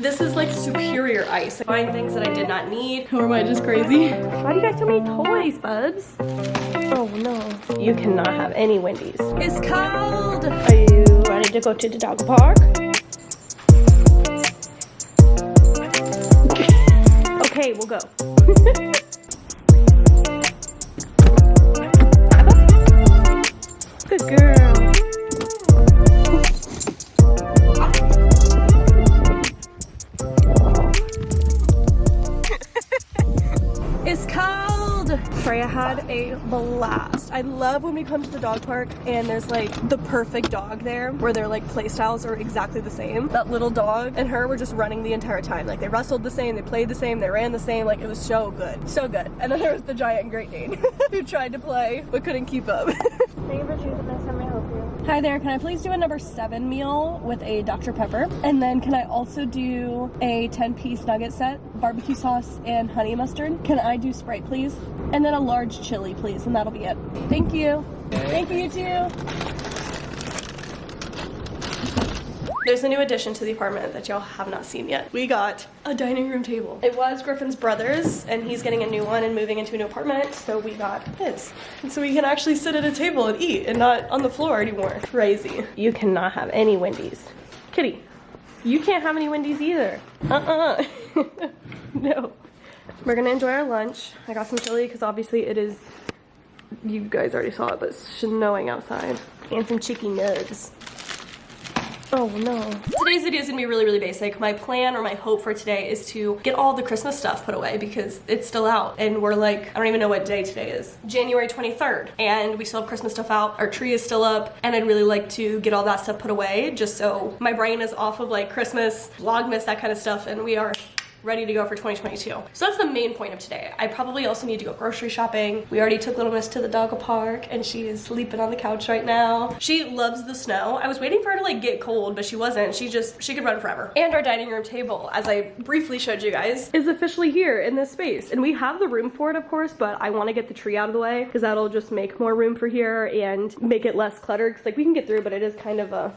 This is like superior ice. I find things that I did not need. Or am I just crazy? Why do you guys so many toys, bubs? Oh no. You cannot have any Wendy's. It's cold. Are you ready to go to the dog park? Okay, we'll go. Good girl. It's cold. Freya had a blast. I love when we come to the dog park and there's like the perfect dog there where their like play styles are exactly the same. That little dog and her were just running the entire time. Like they wrestled the same, they played the same, they ran the same. Like it was so good. So good. And then there was the giant Great Dane who tried to play but couldn't keep up. Thank you for choosing this. How may I help you? Hi there, can I please do a number 7 meal with a Dr. Pepper? And then can I also do a 10-piece nugget set, barbecue sauce and honey mustard? Can I do Sprite, please? And then a large chili, please, and that'll be it. Thank you. Thank you, you too. There's a new addition to the apartment that y'all have not seen yet. We got a dining room table. It was Griffin's brother's, and he's getting a new one and moving into a new apartment, so we got his. And so we can actually sit at a table and eat and not on the floor anymore. Crazy. You cannot have any Wendy's. Kitty, you can't have any Wendy's either. No. We're gonna enjoy our lunch. I got some chili because obviously it is, you guys already saw it, but it's snowing outside. And some chicken nugs. Oh no. Today's video is gonna be really, really basic. My plan or my hope for today is to get all the Christmas stuff put away because it's still out and we're like, I don't even know what day today is. January 23rd. And we still have Christmas stuff out. Our tree is still up and I'd really like to get all that stuff put away just so my brain is off of like Christmas, Vlogmas, that kind of stuff, and we are ready to go for 2022. So that's the main point of today. I probably also need to go grocery shopping. We already took little miss to the dog park and she is sleeping on the couch right now. She loves the snow. I was waiting for her to like get cold, but she wasn't. She could run forever. And our dining room table, as I briefly showed you guys, is officially here in this space. And we have the room for it, of course, but I want to get the tree out of the way because that'll just make more room for here and make it less cluttered. Because like we can get through, but it is kind of a,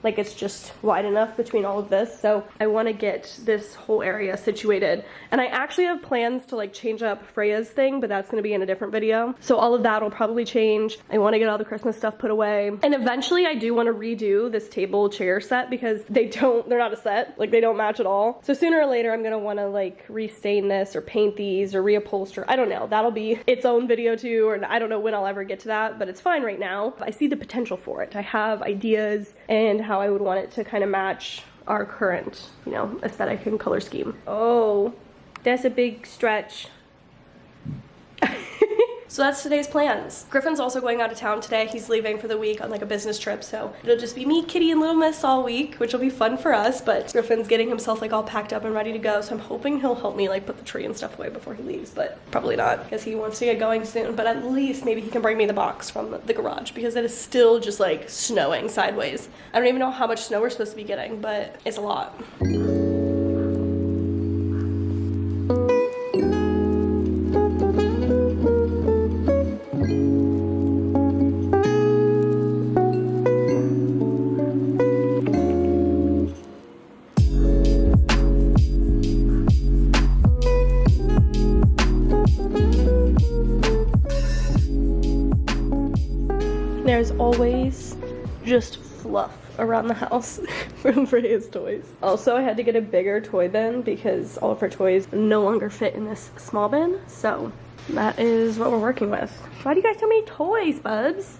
like it's just wide enough between all of this. So I want to get this whole area situated. And I actually have plans to like change up Freya's thing, but that's going to be in a different video. So all of that will probably change. I want to get all the Christmas stuff put away. And eventually I do want to redo this table chair set because they're not a set. Like they don't match at all. So sooner or later I'm going to want to like restain this or paint these or reupholster. I don't know. That'll be its own video too, or I don't know when I'll ever get to that, but it's fine right now. I see the potential for it. I have ideas and how I would want it to kind of match our current, you know, aesthetic and color scheme. Oh, that's a big stretch. So that's today's plans. Griffin's also going out of town today. He's leaving for the week on like a business trip, so it'll just be me, Kitty, and Little Miss all week, which will be fun for us, but Griffin's getting himself like all packed up and ready to go, so I'm hoping he'll help me like put the tree and stuff away before he leaves, but probably not because he wants to get going soon, but at least maybe he can bring me the box from the garage because it is still just like snowing sideways. I don't even know how much snow we're supposed to be getting, but it's a lot. There's always just fluff around the house from Freya's toys. Also, I had to get a bigger toy bin because all of her toys no longer fit in this small bin. So that is what we're working with. Why do you guys so many toys, bubs?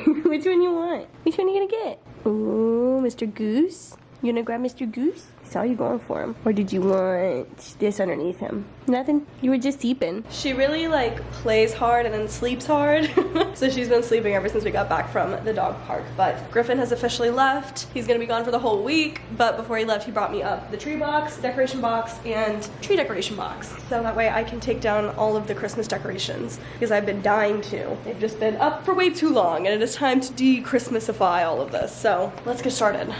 Which one you want? Which one are you gonna get? Oh, Mr. Goose. You gonna grab Mr. Goose? I saw you going for him. Or did you want this underneath him? Nothing? You were just sleeping. She really like plays hard and then sleeps hard. So she's been sleeping ever since we got back from the dog park. But Griffin has officially left. He's gonna be gone for the whole week. But before he left, he brought me up the tree box, decoration box, and tree decoration box. So that way I can take down all of the Christmas decorations because I've been dying to. They've just been up for way too long and it is time to de-Christmasify all of this. So let's get started.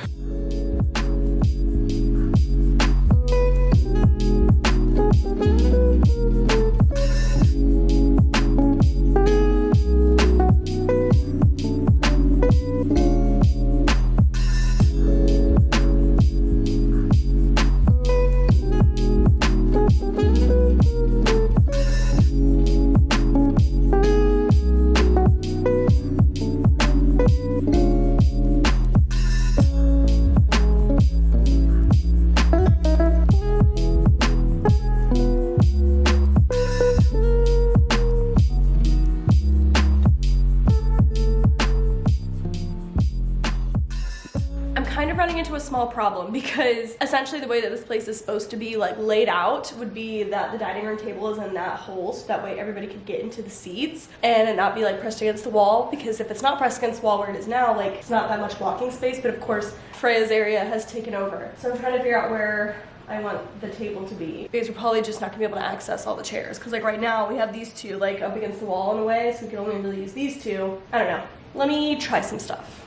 small problem because essentially the way that this place is supposed to be like laid out would be that the dining room table is in that hole, so that way everybody could get into the seats and it not be like pressed against the wall, because if it's not pressed against the wall where it is now, like it's not that much blocking space. But of course Freya's area has taken over, so I'm trying to figure out where I want the table to be, because we're probably just not gonna be able to access all the chairs, because like right now we have these two like up against the wall in a way, so we can only really use these two. I don't know. Let me try some stuff.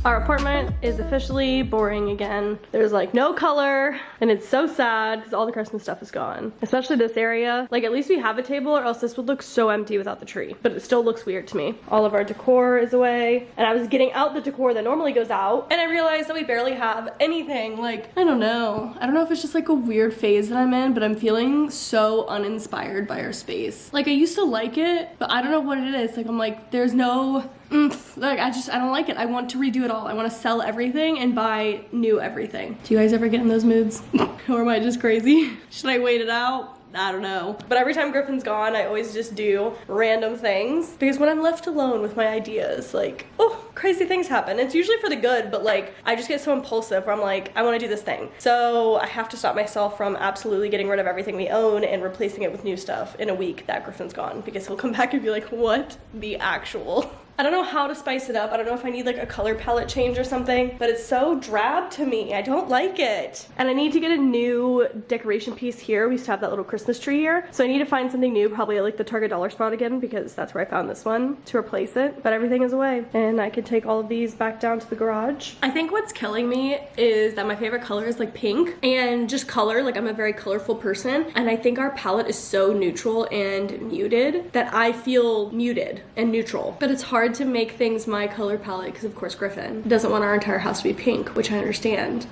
Our apartment is officially boring again. There's like no color and it's so sad because all the Christmas stuff is gone. Especially this area. Like at least we have a table, or else this would look so empty without the tree. But it still looks weird to me. All of our decor is away. And I was getting out the decor that normally goes out, and I realized that we barely have anything. Like, I don't know. I don't know if it's just like a weird phase that I'm in, but I'm feeling so uninspired by our space. Like I used to like it, but I don't know what it is. Like I'm like, there's no like I don't like it. I want to redo it all. I want to sell everything and buy new everything. Do you guys ever get in those moods? Or am I just crazy? Should I wait it out? I don't know. But every time Griffin's gone, I always just do random things, because when I'm left alone with my ideas, like, oh, crazy things happen. It's usually for the good, but like I just get so impulsive where I'm like, I want to do this thing. So I have to stop myself from absolutely getting rid of everything we own and replacing it with new stuff in a week that Griffin's gone, because he'll come back and be like, what the actual? I don't know how to spice it up. I don't know if I need like a color palette change or something, but it's so drab to me. I don't like it. And I need to get a new decoration piece here. We used to have that little Christmas tree here. So I need to find something new, probably at like the Target dollar spot again, because that's where I found this one, to replace it. But everything is away, and I can take all of these back down to the garage. I think what's killing me is that my favorite color is like pink, and just color, like I'm a very colorful person, and I think our palette is so neutral and muted that I feel muted and neutral. But it's hard to make things my color palette because of course Griffin doesn't want our entire house to be pink, which I understand.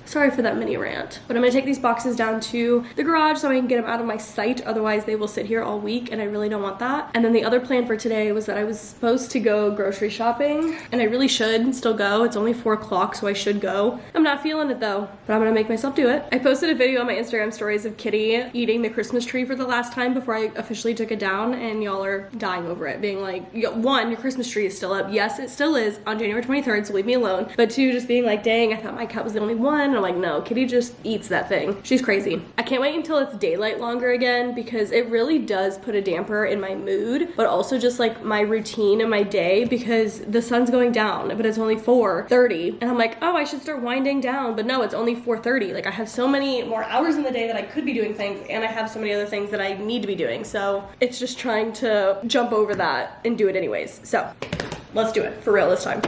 Sorry for that mini rant, but I'm gonna take these boxes down to the garage so I can get them out of my sight. Otherwise they will sit here all week, and I really don't want that. And then the other plan for today was that I was supposed to go grocery shopping, and I really should still go. It's only 4 o'clock, so I should go. I'm not feeling it though, but I'm gonna make myself do it. I posted a video on my Instagram stories of Kitty eating the Christmas tree for the last time before I officially took it down, and y'all are dying over it, being like, one, your Christmas tree is still up. Yes, it still is on January 23rd, so leave me alone. But two, just being like, dang, I thought my cat was the only one. I'm like, no, Kitty just eats that thing. She's crazy. I can't wait until it's daylight longer again, because it really does put a damper in my mood, but also just like my routine and my day, because the sun's going down, but it's only 4:30, and I'm like, oh, I should start winding down, but no, it's only 4:30. Like I have so many more hours in the day that I could be doing things, and I have so many other things that I need to be doing. So it's just trying to jump over that and do it anyways. So let's do it for real this time.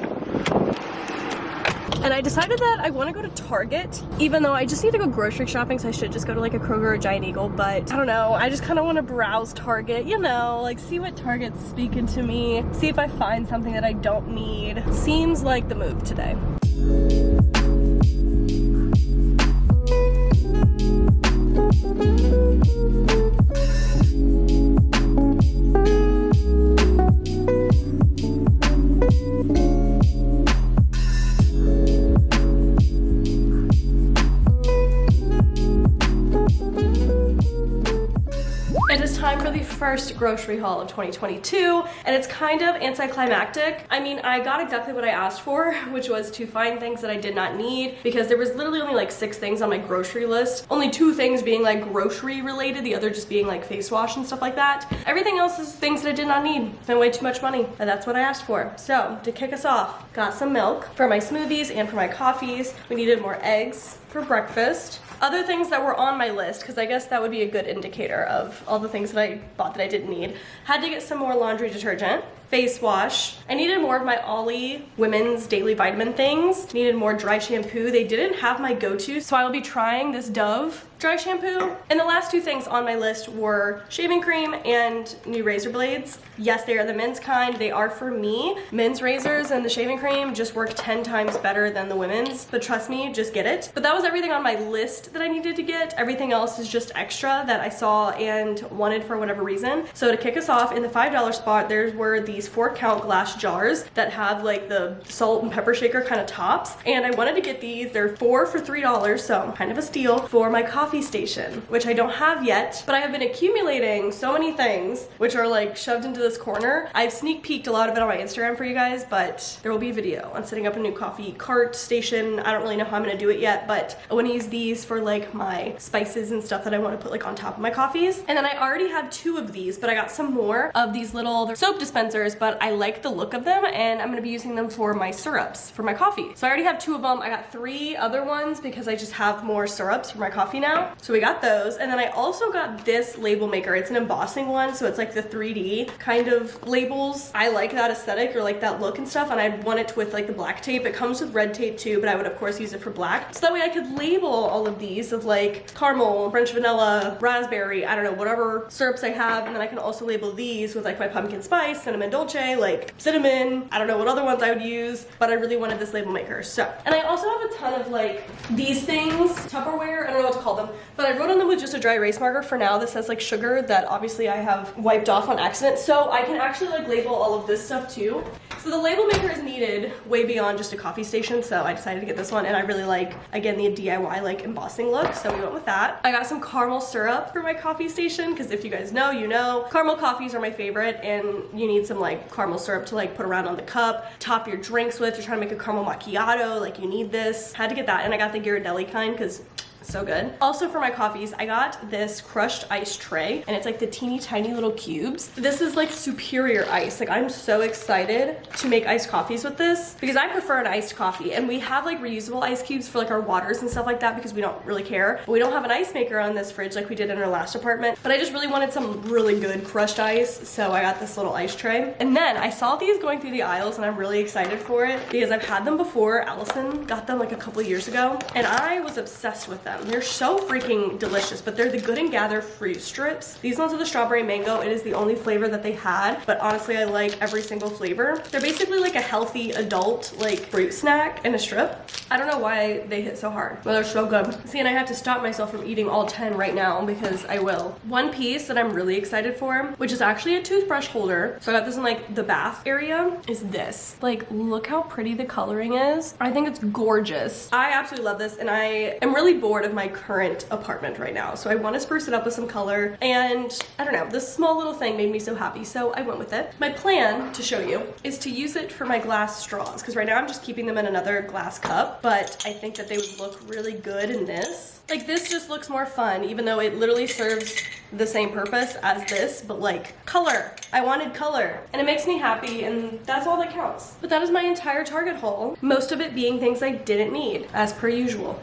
And I decided that I want to go to Target, even though I just need to go grocery shopping, so I should just go to like a Kroger or Giant Eagle, but I don't know, I just kind of want to browse Target, you know, like see what Target's speaking to me, see if I find something that I don't need. Seems like the move today. It is time for the first grocery haul of 2022, and it's kind of anticlimactic. I mean, I got exactly what I asked for, which was to find things that I did not need, because there was literally only like 6 things on my grocery list. Only 2 things being like grocery related, the other just being like face wash and stuff like that. Everything else is things that I did not need. Spent way too much money, and that's what I asked for. So to kick us off, got some milk for my smoothies and for my coffees. We needed more eggs for breakfast. Other things that were on my list, because I guess that would be a good indicator of all the things that I bought that I didn't need. Had to get some more laundry detergent. face wash. I needed more of my Ollie women's daily vitamin things. Needed more dry shampoo. They didn't have my go-to, so I will be trying this Dove dry shampoo. And the last two things on my list were shaving cream and new razor blades. Yes, they are the men's kind. They are for me. Men's razors and the shaving cream just work 10 times better than the women's, but trust me, just get it. But that was everything on my list that I needed to get. Everything else is just extra that I saw and wanted for whatever reason. So to kick us off, in the $5 spot, there were these 4-count glass jars that have like the salt and pepper shaker kind of tops. And I wanted to get these. They're 4 for $3, so kind of a steal for my coffee station, which I don't have yet, but I have been accumulating so many things which are like shoved into this corner. I've sneak peeked a lot of it on my Instagram for you guys, but there will be a video on setting up a new coffee cart station. I don't really know how I'm gonna do it yet, but I want to use these for like my spices and stuff that I want to put like on top of my coffees. And then I already have 2 of these, but I got some more of these little soap dispensers, but I like the look of them and I'm gonna be using them for my syrups for my coffee. So I already have 2 of them. I got 3 other ones because I just have more syrups for my coffee now. So we got those. And then I also got this label maker. It's an embossing one, so it's like the 3D kind of labels. I like that aesthetic or like that look and stuff, and I want it with like the black tape. It comes with red tape too, but I would of course use it for black. So that way I could label all of these of like caramel, French vanilla, raspberry, I don't know, whatever syrups I have. And then I can also label these with like my pumpkin spice, cinnamon dolce, like cinnamon. I don't know what other ones I would use, but I really wanted this label maker. So, and I also have a ton of like these things, Tupperware, I don't know what to call them, but I wrote on them with just a dry erase marker for now that says like sugar that obviously I have wiped off on accident. So I can actually like label all of this stuff too. So the label maker is needed way beyond just a coffee station, so I decided to get this one, and I really like, again, the DIY like embossing look, so we went with that. I got some caramel syrup for my coffee station, because if you guys know, you know, caramel coffees are my favorite, and you need some like caramel syrup to like put around on the cup, top your drinks with. You're trying to make a caramel macchiato, like you need this. Had to get that, and I got the Ghirardelli kind because so good. Also for my coffees, I got this crushed ice tray, and it's like the teeny tiny little cubes. This is like superior ice. Like I'm so excited to make iced coffees with this because I prefer an iced coffee, and we have like reusable ice cubes for like our waters and stuff like that because we don't really care. But we don't have an ice maker on this fridge like we did in our last apartment, but I just really wanted some really good crushed ice, so I got this little ice tray. And then I saw these going through the aisles, and I'm really excited for it because I've had them before. Allison got them like a couple years ago, and I was obsessed with them. They're so freaking delicious, but they're the Good and Gather fruit strips. These ones are the strawberry mango. It is the only flavor that they had, but honestly I like every single flavor. They're basically like a healthy adult like fruit snack in a strip. I don't know why they hit so hard, but they're so good. See, and I have to stop myself from eating all 10 right now because I will. One piece that I'm really excited for, which is actually a toothbrush holder, so I got this in like the bath area, is this. Like, look how pretty the coloring is. I think it's gorgeous. I absolutely love this, and I am really bored of my current apartment right now, so I want to spruce it up with some color, and I don't know, this small little thing made me so happy, so I went with it. My plan to show you is to use it for my glass straws, because right now I'm just keeping them in another glass cup, but I think that they would look really good in this. Like, this just looks more fun, even though it literally serves the same purpose as this, but like color. I wanted color, and it makes me happy, and that's all that counts. But that is my entire Target haul, most of it being things I didn't need, as per usual.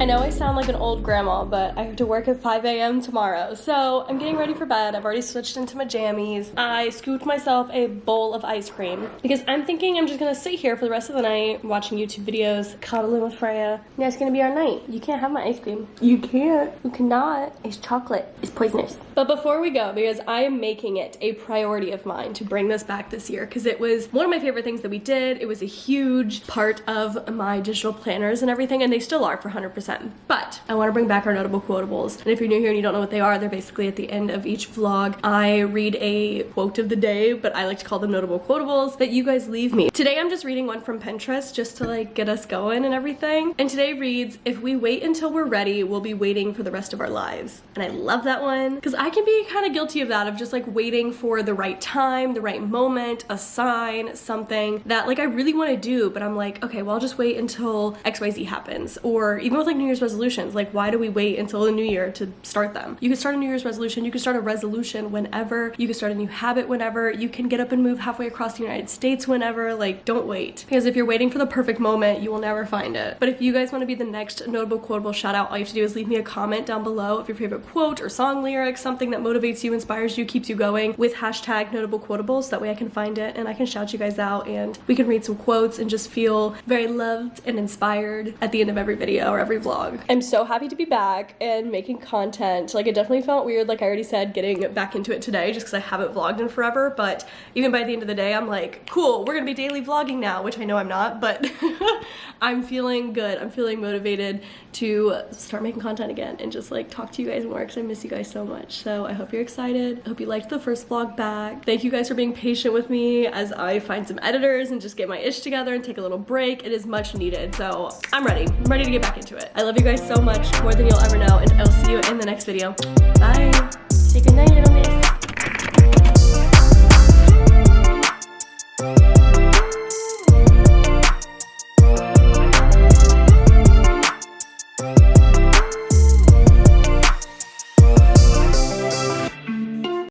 I know I sound like an old grandma, but I have to work at 5 a.m. tomorrow, so I'm getting ready for bed. I've already switched into my jammies. I scooped myself a bowl of ice cream because I'm thinking I'm just gonna sit here for the rest of the night watching YouTube videos, cuddling with Freya. Yeah, it's gonna be our night. You can't have my ice cream. You can't. You cannot. It's chocolate. It's poisonous. But before we go, because I am making it a priority of mine to bring this back this year because it was one of my favorite things that we did. It was a huge part of my digital planners and everything, and they still are for 100%. But I want to bring back our notable quotables. And if you're new here and you don't know what they are, they're basically at the end of each vlog. I read a quote of the day, but I like to call them notable quotables that you guys leave me. Today I'm just reading one from Pinterest just to like get us going and everything. And today reads, "If we wait until we're ready, we'll be waiting for the rest of our lives." And I love that one because I can be kind of guilty of that, of just like waiting for the right time, the right moment, a sign, something that like I really want to do, but I'm like, okay, well I'll just wait until XYZ happens. Or even with like New Year's resolutions. Like, why do we wait until the new year to start them? You can start a New Year's resolution, you can start a resolution whenever, you can start a new habit whenever, you can get up and move halfway across the United States whenever. Like, don't wait. Because if you're waiting for the perfect moment, you will never find it. But if you guys want to be the next notable quotable shout out, all you have to do is leave me a comment down below of your favorite quote or song lyric, something that motivates you, inspires you, keeps you going, with hashtag notable quotables. So that way I can find it and I can shout you guys out and we can read some quotes and just feel very loved and inspired at the end of every video or every vlog. I'm so happy to be back and making content. Like, it definitely felt weird, like I already said, getting back into it today just because I haven't vlogged in forever, but even by the end of the day I'm like, cool, we're gonna be daily vlogging now, which I know I'm not, but I'm feeling good. I'm feeling motivated to start making content again and just like talk to you guys more because I miss you guys so much. So I hope you're excited. I hope you liked the first vlog back. Thank you guys for being patient with me as I find some editors and just get my ish together and take a little break. It is much needed. So I'm ready. I'm ready to get back into it. I love you guys so much, more than you'll ever know, and I'll see you in the next video. Bye. Say goodnight, little miss.